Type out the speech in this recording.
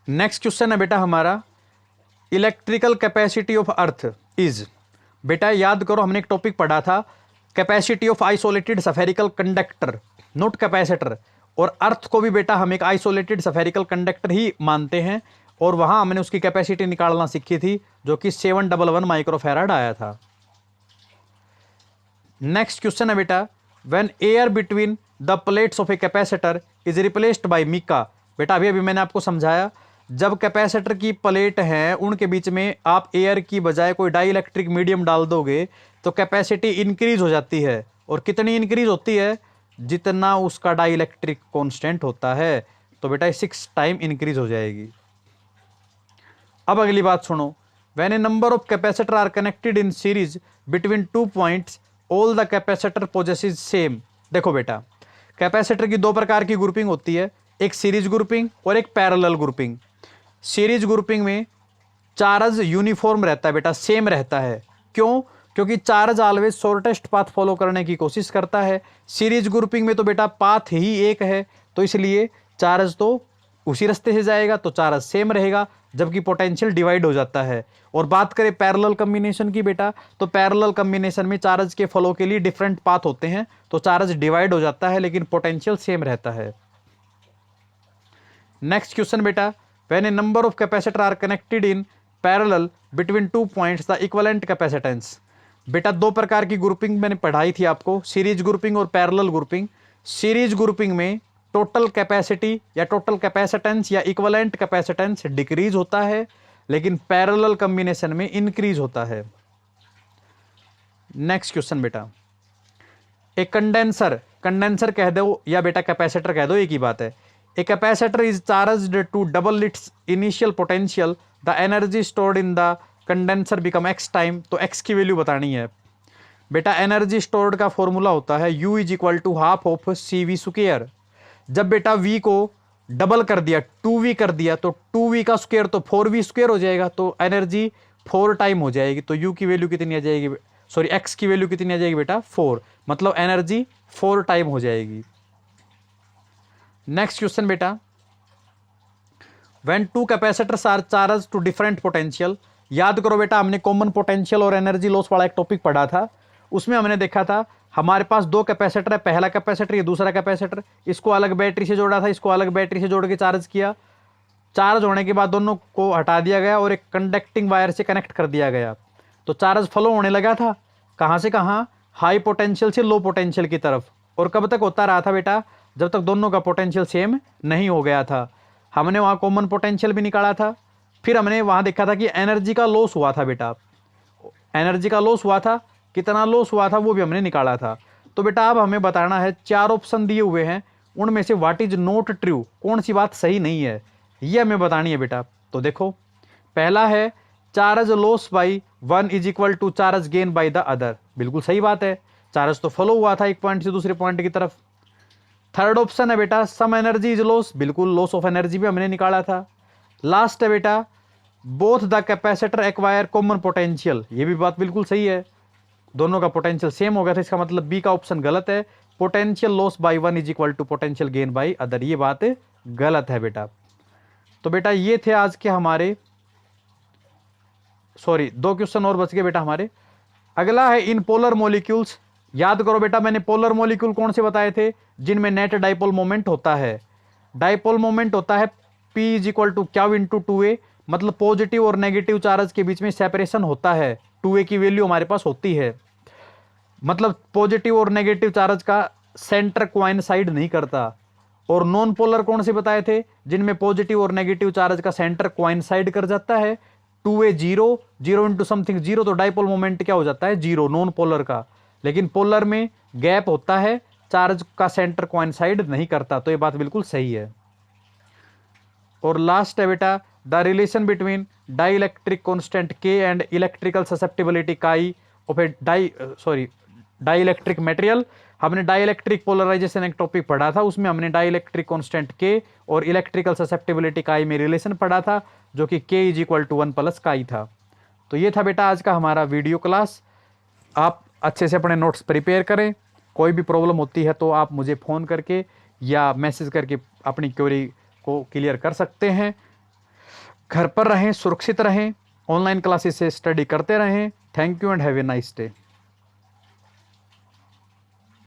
Next question है बेटा हमारा, electrical capacity of earth is. बेटा याद करो, हमने एक टॉपिक पढ़ा था capacity of isolated spherical conductor, not capacitor. और अर्थ को भी बेटा हम एक आइसोलेटेड स्फेरिकल कंडक्टर ही मानते हैं, और वहां हमने उसकी कैपेसिटी निकालना सीखी थी जो कि 711 माइक्रोफैराड आया था। नेक्स्ट क्वेश्चन है बेटा, when air between the plates of a capacitor is replaced by mica. बेटा अभी अभी मैंने आपको समझाया, जब कैपेसिटर की प्लेट हैं उनके बीच में आप एयर की बजाय कोई डाई इलेक्ट्रिक मीडियम डाल दोगे तो कैपेसिटी इंक्रीज हो जाती है। और कितनी इंक्रीज होती है? जितना उसका डाई इलेक्ट्रिक कॉन्स्टेंट होता है। तो बेटा 6 टाइम इंक्रीज हो जाएगी। अब अगली बात सुनो, when a number of capacitor are connected in series between 2 points all the capacitor possesses same. देखो बेटा, कैपेसिटर की 2 प्रकार की ग्रुपिंग होती है, एक सीरीज ग्रुपिंग और एक पैरेलल ग्रुपिंग। सीरीज ग्रुपिंग में चार्ज यूनिफॉर्म रहता है बेटा, सेम रहता है। क्यों? क्योंकि charge always shortest path follow करने की कोशिश करता है। सीरीज ग्रुपिंग में तो बेटा पाथ ही एक है, तो इसलिए चार्ज तो उसी रास्ते से जाएगा, तो चार्ज सेम रहेगा, जबकि पोटेंशियल डिवाइड हो जाता है। और बात करें पैरेलल कॉम्बिनेशन की बेटा, तो पैरेलल कॉम्बिनेशन में चार्ज के फ्लो के लिए डिफरेंट पाथ होते हैं, तो चार्ज डिवाइड हो जाता है लेकिन पोटेंशियल सेम रहता है। नेक्स्ट क्वेश्चन बेटा, when a number of capacitor are connected in parallel between 2 points the equivalent capacitance. बेटा 2 प्रकार की ग्रुपिंग मैंने पढ़ाई थी आपको, सीरीज ग्रुपिंग और पैरेलल ग्रुपिंग। सीरीज ग्रुपिंग में टोटल कैपेसिटी या टोटल कैपेसिटेंस या इक्विवेलेंट कैपेसिटेंस डिक्रीज होता है, लेकिन पैरेलल कॉम्बिनेशन में इंक्रीज होता है। नेक्स्ट क्वेश्चन बेटा, एक कंडेंसर, कंडेंसर कह दो या बेटा कैपेसिटर कह दो, एक ही बात है। A capacitor is charged to double its initial potential, the energy stored in the condenser become x time. तो एक्स की वैल्यू बतानी है बेटा। एनर्जी स्टोर्ड का फॉर्मूला होता है U is equal to half of CV square. जब बेटा V को डबल कर दिया, 2V कर दिया, तो 2V का स्क्वायर तो 4V स्क्वायर हो जाएगा, तो एनर्जी 4 टाइम हो जाएगी। तो U की वैल्यू कितनी आ जाएगी, सॉरी X की वैल्यू कितनी आ जाएगी बेटा 4, मतलब एनर्जी 4 टाइम हो जाएगी। नेक्स्ट क्वेश्चन बेटा, when 2 capacitors are charge to different potential. याद करो बेटा, हमने कॉमन पोटेंशियल और एनर्जी लॉस वाला एक टॉपिक पढ़ा था, उसमें हमने देखा था हमारे पास 2 कैपेसिटर है, पहला कैपेसिटर ये दूसरा कैपेसिटर, इसको अलग बैटरी से जोड़ा था, इसको अलग बैटरी से जोड़ के चार्ज किया। चार्ज होने के बाद दोनों को हटा दिया गया और एक कंडक्टिंग वायर से कनेक्ट कर दिया गया, तो चार्ज फ्लो होने लगा था। कहां से कहां? हाई पोटेंशियल से लो पोटेंशियल की तरफ। और कब तक होता रहा था बेटा? जब तक दोनों का पोटेंशियल सेम नहीं हो गया था। हमने वहां कॉमन पोटेंशियल भी निकाला था, फिर हमने वहां देखा था कि एनर्जी का लॉस हुआ था बेटा, एनर्जी का लॉस हुआ था, कितना लॉस हुआ था वो भी हमने निकाला था। तो बेटा अब हमें बताना है, 4 ऑप्शन दिए हुए हैं, उनमें से व्हाट इज नॉट ट्रू, कौन सी बात सही नहीं है, ये हमें बतानी है बेटा। तो देखो, पहला है charge loss by 1 is equal to charge gain by the other. बिल्कुल सही बात है, चार्ज तो फ्लो हुआ था एक पॉइंट से दूसरे पॉइंट की तरफ। थर्ड ऑप्शन है बेटा सम एनर्जी इज लॉस, बिल्कुल लॉस ऑफ एनर्जी भी हमने निकाला था। लास्ट है बेटा both the capacitor acquire common potential, ये भी बात बिल्कुल सही है, दोनों का पोटेंशियल सेम हो गया था, इसका मतलब बी का ऑप्शन गलत है। Potential loss by 1 is equal to potential gain by other, ये बात गलत है बेटा। तो बेटा ये थे आज के हमारे, सॉरी 2 क्वेश्चन और बच गए बेटा हमारे। अगला है इन पोलर मॉलिक्यूल्स। याद करो बेटा, मैंने पोलर मॉलिक्यूल कौन से बताए थे? जिनमें नेट डाइपोल मोमेंट होता है। डाइपोल मोमेंट होता है P इज इक्वल टू क्या इंटू 2A, मतलब पॉजिटिव और नेगेटिव चार्ज के बीच में सेपरेशन होता है, 2A की वैल्यू हमारे पास होती है, मतलब पॉजिटिव और नेगेटिव चार्ज का सेंटर कोइंसाइड नहीं करता। और नॉन पोलर कौन से बताए थे? जिनमें पॉजिटिव और नेगेटिव चार्ज का सेंटर कोइंसाइड कर जाता है, 2A 0, 0 इंटू समथिंग 0, तो डाइपोल मोमेंट क्या हो जाता है 0 नॉन पोलर का। लेकिन पोलर में गैप होता है, चार्ज का सेंटर कोइंसाइड नहीं करता, तो ये बात बिल्कुल सही है। और लास्ट है बेटा the relation between dielectric constant K and electrical susceptibility chi of a dielectric material. हमने डाई इलेक्ट्रिक पोलराइजेशन एक टॉपिक पढ़ा था, उसमें हमने डाई इलेक्ट्रिक कॉन्स्टेंट K और इलेक्ट्रिकल ससेप्टिबिलिटी काई में रिलेशन पढ़ा था, जो कि K is equal to 1 plus chi था। तो ये था बेटा आज का हमारा वीडियो क्लास। आप अच्छे से अपने नोट्स प्रिपेयर करें, कोई भी प्रॉब्लम होती है तो आप मुझे फ़ोन करके या मैसेज करके अपनी क्वेरी को क्लियर कर सकते हैं। घर पर रहें, सुरक्षित रहें, ऑनलाइन क्लासेस से स्टडी करते रहें। Thank you and have a nice day.